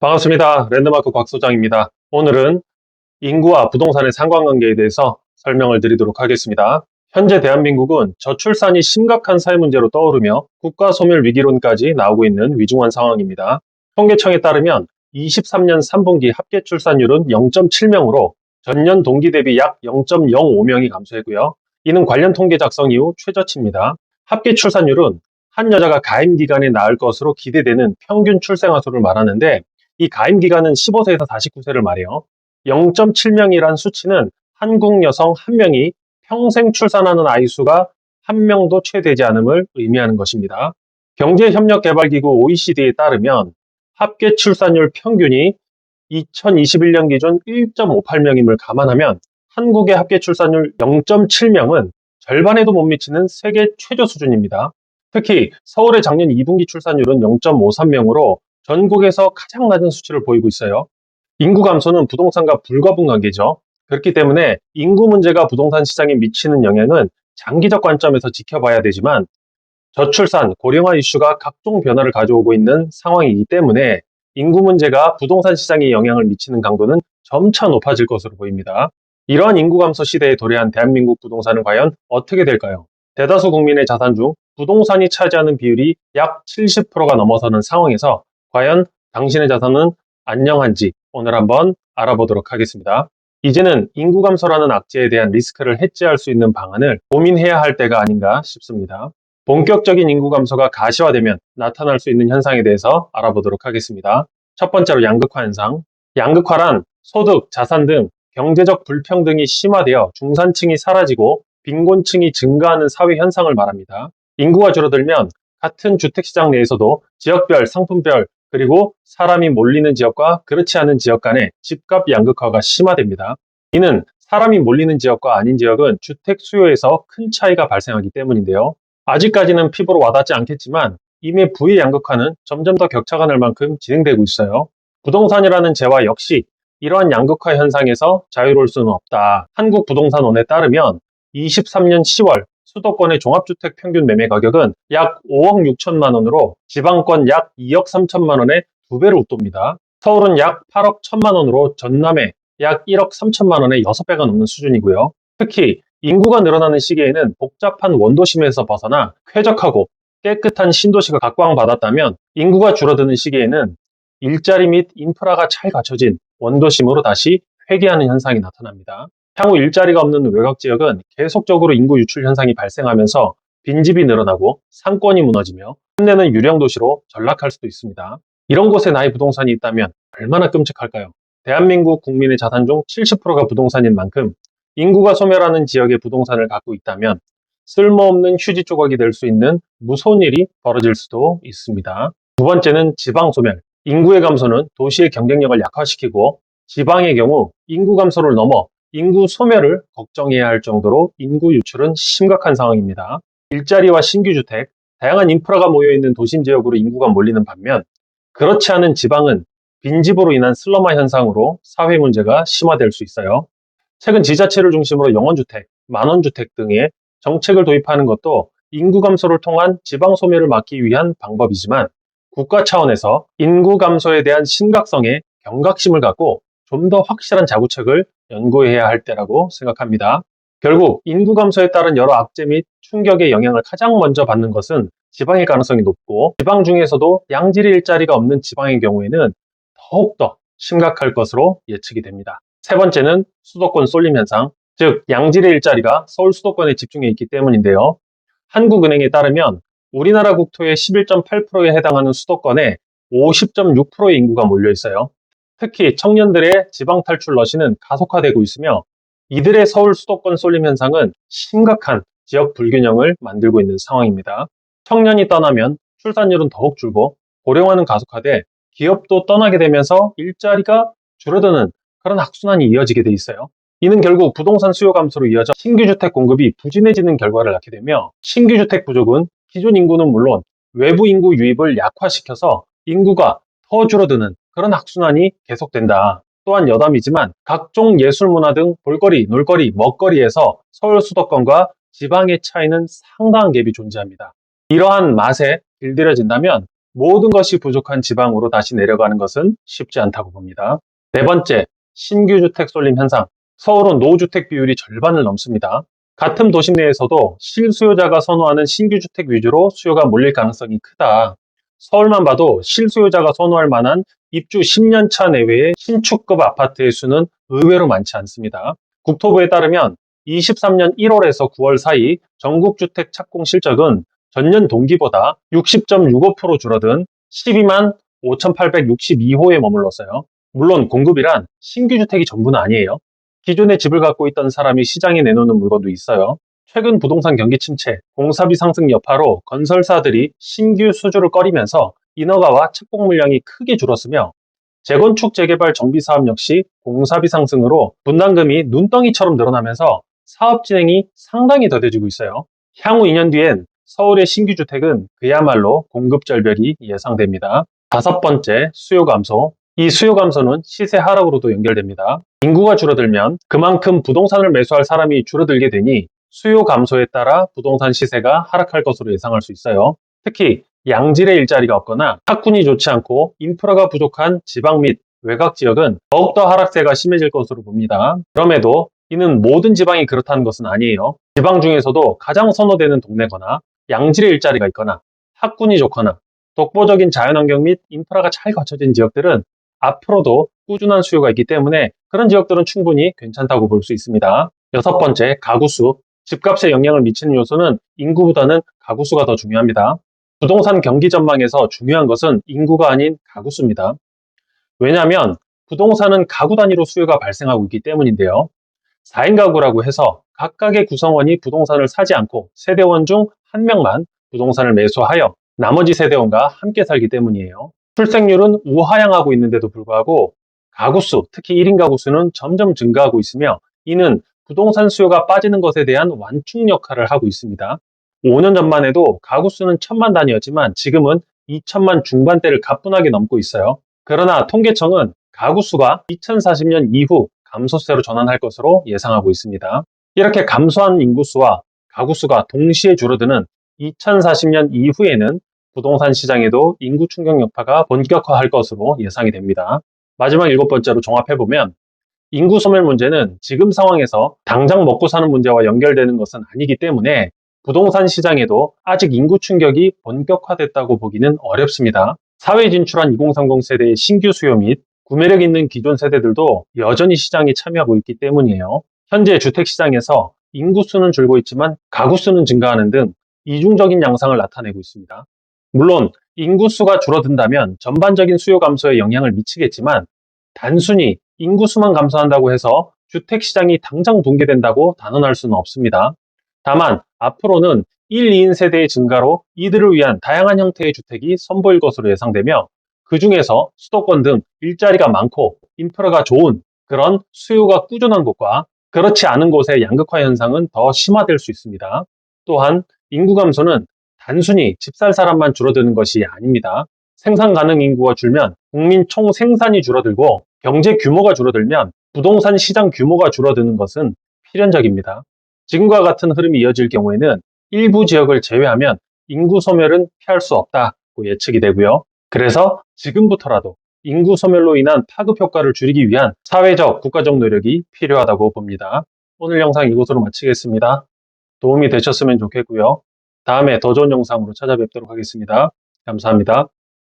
반갑습니다. 랜드마크 곽 소장입니다. 오늘은 인구와 부동산의 상관관계에 대해서 설명을 드리도록 하겠습니다. 현재 대한민국은 저출산이 심각한 사회 문제로 떠오르며 국가 소멸 위기론까지 나오고 있는 위중한 상황입니다. 통계청에 따르면 23년 3분기 합계 출산율은 0.7명으로 전년 동기 대비 약 0.05명이 감소했고요. 이는 관련 통계 작성 이후 최저치입니다. 합계 출산율은 한 여자가 가임 기간에 낳을 것으로 기대되는 평균 출생아 수를 말하는데, 이 가임 기간은 15세에서 49세를 말해요. 0.7명이란 수치는 한국 여성 1명이 평생 출산하는 아이 수가 1명도 채 되지 않음을 의미하는 것입니다. 경제협력개발기구 OECD에 따르면 합계 출산율 평균이 2021년 기준 1.58명임을 감안하면 한국의 합계 출산율 0.7명은 절반에도 못 미치는 세계 최저 수준입니다. 특히 서울의 작년 2분기 출산율은 0.53명으로 전국에서 가장 낮은 수치를 보이고 있어요. 인구 감소는 부동산과 불가분관계죠. 그렇기 때문에 인구 문제가 부동산 시장에 미치는 영향은 장기적 관점에서 지켜봐야 되지만, 저출산, 고령화 이슈가 각종 변화를 가져오고 있는 상황이기 때문에 인구 문제가 부동산 시장에 영향을 미치는 강도는 점차 높아질 것으로 보입니다. 이러한 인구 감소 시대에 도래한 대한민국 부동산은 과연 어떻게 될까요? 대다수 국민의 자산 중 부동산이 차지하는 비율이 약 70%가 넘어서는 상황에서 과연 당신의 자산은 안녕한지 오늘 한번 알아보도록 하겠습니다. 이제는 인구 감소라는 악재에 대한 리스크를 해지할 수 있는 방안을 고민해야 할 때가 아닌가 싶습니다. 본격적인 인구 감소가 가시화되면 나타날 수 있는 현상에 대해서 알아보도록 하겠습니다. 첫 번째로 양극화 현상. 양극화란 소득, 자산 등 경제적 불평등이 심화되어 중산층이 사라지고 빈곤층이 증가하는 사회 현상을 말합니다. 인구가 줄어들면 같은 주택시장 내에서도 지역별, 상품별, 그리고 사람이 몰리는 지역과 그렇지 않은 지역 간의 집값 양극화가 심화됩니다. 이는 사람이 몰리는 지역과 아닌 지역은 주택 수요에서 큰 차이가 발생하기 때문인데요. 아직까지는 피부로 와닿지 않겠지만 이미 부의 양극화는 점점 더 격차가 날 만큼 진행되고 있어요. 부동산이라는 재화 역시 이러한 양극화 현상에서 자유로울 수는 없다. 한국부동산원에 따르면 23년 10월 수도권의 종합주택 평균 매매 가격은 약 5억 6천만 원으로 지방권 약 2억 3천만 원의 2배를 웃돕니다. 서울은 약 8억 1천만 원으로 전남에 약 1억 3천만 원의 6배가 넘는 수준이고요. 특히 인구가 늘어나는 시기에는 복잡한 원도심에서 벗어나 쾌적하고 깨끗한 신도시가 각광받았다면, 인구가 줄어드는 시기에는 일자리 및 인프라가 잘 갖춰진 원도심으로 다시 회귀하는 현상이 나타납니다. 향후 일자리가 없는 외곽 지역은 계속적으로 인구 유출 현상이 발생하면서 빈집이 늘어나고 상권이 무너지며 끝내는 유령 도시로 전락할 수도 있습니다. 이런 곳에 나의 부동산이 있다면 얼마나 끔찍할까요? 대한민국 국민의 자산 중 70%가 부동산인 만큼 인구가 소멸하는 지역의 부동산을 갖고 있다면 쓸모없는 휴지 조각이 될 수 있는 무서운 일이 벌어질 수도 있습니다. 두 번째는 지방 소멸. 인구의 감소는 도시의 경쟁력을 약화시키고 지방의 경우 인구 감소를 넘어 인구 소멸을 걱정해야 할 정도로 인구 유출은 심각한 상황입니다. 일자리와 신규 주택, 다양한 인프라가 모여있는 도심 지역으로 인구가 몰리는 반면, 그렇지 않은 지방은 빈집으로 인한 슬럼화 현상으로 사회 문제가 심화될 수 있어요. 최근 지자체를 중심으로 영원주택, 만원주택 등의 정책을 도입하는 것도 인구 감소를 통한 지방 소멸을 막기 위한 방법이지만, 국가 차원에서 인구 감소에 대한 심각성에 경각심을 갖고 좀 더 확실한 자구책을 연구해야 할 때라고 생각합니다. 결국 인구 감소에 따른 여러 악재 및 충격의 영향을 가장 먼저 받는 것은 지방일 가능성이 높고, 지방 중에서도 양질의 일자리가 없는 지방의 경우에는 더욱더 심각할 것으로 예측이 됩니다. 세 번째는 수도권 쏠림 현상, 즉 양질의 일자리가 서울 수도권에 집중해 있기 때문인데요. 한국은행에 따르면 우리나라 국토의 11.8%에 해당하는 수도권에 50.6%의 인구가 몰려 있어요. 특히 청년들의 지방 탈출 러시는 가속화되고 있으며, 이들의 서울 수도권 쏠림 현상은 심각한 지역 불균형을 만들고 있는 상황입니다. 청년이 떠나면 출산율은 더욱 줄고 고령화는 가속화돼 기업도 떠나게 되면서 일자리가 줄어드는 그런 악순환이 이어지게 돼 있어요. 이는 결국 부동산 수요 감소로 이어져 신규 주택 공급이 부진해지는 결과를 낳게 되며, 신규 주택 부족은 기존 인구는 물론 외부 인구 유입을 약화시켜서 인구가 더 줄어드는 그런 악순환이 계속된다. 또한 여담이지만 각종 예술 문화 등 볼거리, 놀거리, 먹거리에서 서울 수도권과 지방의 차이는 상당한 갭이 존재합니다. 이러한 맛에 길들여진다면 모든 것이 부족한 지방으로 다시 내려가는 것은 쉽지 않다고 봅니다. 네 번째, 신규 주택 쏠림 현상. 서울은 노후주택 비율이 절반을 넘습니다. 같은 도심 내에서도 실수요자가 선호하는 신규 주택 위주로 수요가 몰릴 가능성이 크다. 서울만 봐도 실수요자가 선호할 만한 입주 10년 차 내외의 신축급 아파트의 수는 의외로 많지 않습니다. 국토부에 따르면 23년 1월에서 9월 사이 전국 주택 착공 실적은 전년 동기보다 60.65% 줄어든 12만 5,862호에 머물렀어요. 물론 공급이란 신규 주택이 전부는 아니에요. 기존에 집을 갖고 있던 사람이 시장에 내놓는 물건도 있어요. 최근 부동산 경기 침체, 공사비 상승 여파로 건설사들이 신규 수주를 꺼리면서 인허가와 착공 물량이 크게 줄었으며 재건축 재개발 정비 사업 역시 공사비 상승으로 분담금이 눈덩이처럼 늘어나면서 사업 진행이 상당히 더뎌지고 있어요. 향후 2년 뒤엔 서울의 신규 주택은 그야말로 공급 절벽이 예상됩니다. 다섯 번째, 수요 감소. 이 수요 감소는 시세 하락으로도 연결됩니다. 인구가 줄어들면 그만큼 부동산을 매수할 사람이 줄어들게 되니 수요 감소에 따라 부동산 시세가 하락할 것으로 예상할 수 있어요. 특히 양질의 일자리가 없거나 학군이 좋지 않고 인프라가 부족한 지방 및 외곽 지역은 더욱더 하락세가 심해질 것으로 봅니다. 그럼에도 이는 모든 지방이 그렇다는 것은 아니에요. 지방 중에서도 가장 선호되는 동네거나 양질의 일자리가 있거나 학군이 좋거나 독보적인 자연환경 및 인프라가 잘 갖춰진 지역들은 앞으로도 꾸준한 수요가 있기 때문에 그런 지역들은 충분히 괜찮다고 볼 수 있습니다. 여섯 번째, 가구수. 집값에 영향을 미치는 요소는 인구보다는 가구수가 더 중요합니다. 부동산 경기 전망에서 중요한 것은 인구가 아닌 가구수입니다. 왜냐하면 부동산은 가구 단위로 수요가 발생하고 있기 때문인데요. 4인 가구라고 해서 각각의 구성원이 부동산을 사지 않고 세대원 중 한 명만 부동산을 매수하여 나머지 세대원과 함께 살기 때문이에요. 출생률은 우하향하고 있는데도 불구하고 가구수, 특히 1인 가구수는 점점 증가하고 있으며 이는 부동산 수요가 빠지는 것에 대한 완충 역할을 하고 있습니다. 5년 전만 해도 가구수는 1,000만 단위였지만 지금은 2천만 중반대를 가뿐하게 넘고 있어요. 그러나 통계청은 가구수가 2040년 이후 감소세로 전환할 것으로 예상하고 있습니다. 이렇게 감소한 인구수와 가구수가 동시에 줄어드는 2040년 이후에는 부동산 시장에도 인구 충격 여파가 본격화할 것으로 예상이 됩니다. 마지막 일곱 번째로 종합해보면 인구 소멸 문제는 지금 상황에서 당장 먹고 사는 문제와 연결되는 것은 아니기 때문에 부동산 시장에도 아직 인구 충격이 본격화됐다고 보기는 어렵습니다. 사회 진출한 2030 세대의 신규 수요 및 구매력 있는 기존 세대들도 여전히 시장에 참여하고 있기 때문이에요. 현재 주택시장에서 인구수는 줄고 있지만 가구수는 증가하는 등 이중적인 양상을 나타내고 있습니다. 물론 인구수가 줄어든다면 전반적인 수요 감소에 영향을 미치겠지만 단순히 인구수만 감소한다고 해서 주택시장이 당장 붕괴된다고 단언할 수는 없습니다. 다만 앞으로는 1, 2인 세대의 증가로 이들을 위한 다양한 형태의 주택이 선보일 것으로 예상되며 그 중에서 수도권 등 일자리가 많고 인프라가 좋은 그런 수요가 꾸준한 곳과 그렇지 않은 곳의 양극화 현상은 더 심화될 수 있습니다. 또한 인구 감소는 단순히 집 살 사람만 줄어드는 것이 아닙니다. 생산 가능 인구가 줄면 국민 총 생산이 줄어들고 경제 규모가 줄어들면 부동산 시장 규모가 줄어드는 것은 필연적입니다. 지금과 같은 흐름이 이어질 경우에는 일부 지역을 제외하면 인구 소멸은 피할 수 없다고 예측이 되고요. 그래서 지금부터라도 인구 소멸로 인한 파급 효과를 줄이기 위한 사회적, 국가적 노력이 필요하다고 봅니다. 오늘 영상 이곳으로 마치겠습니다. 도움이 되셨으면 좋겠고요. 다음에 더 좋은 영상으로 찾아뵙도록 하겠습니다. 감사합니다.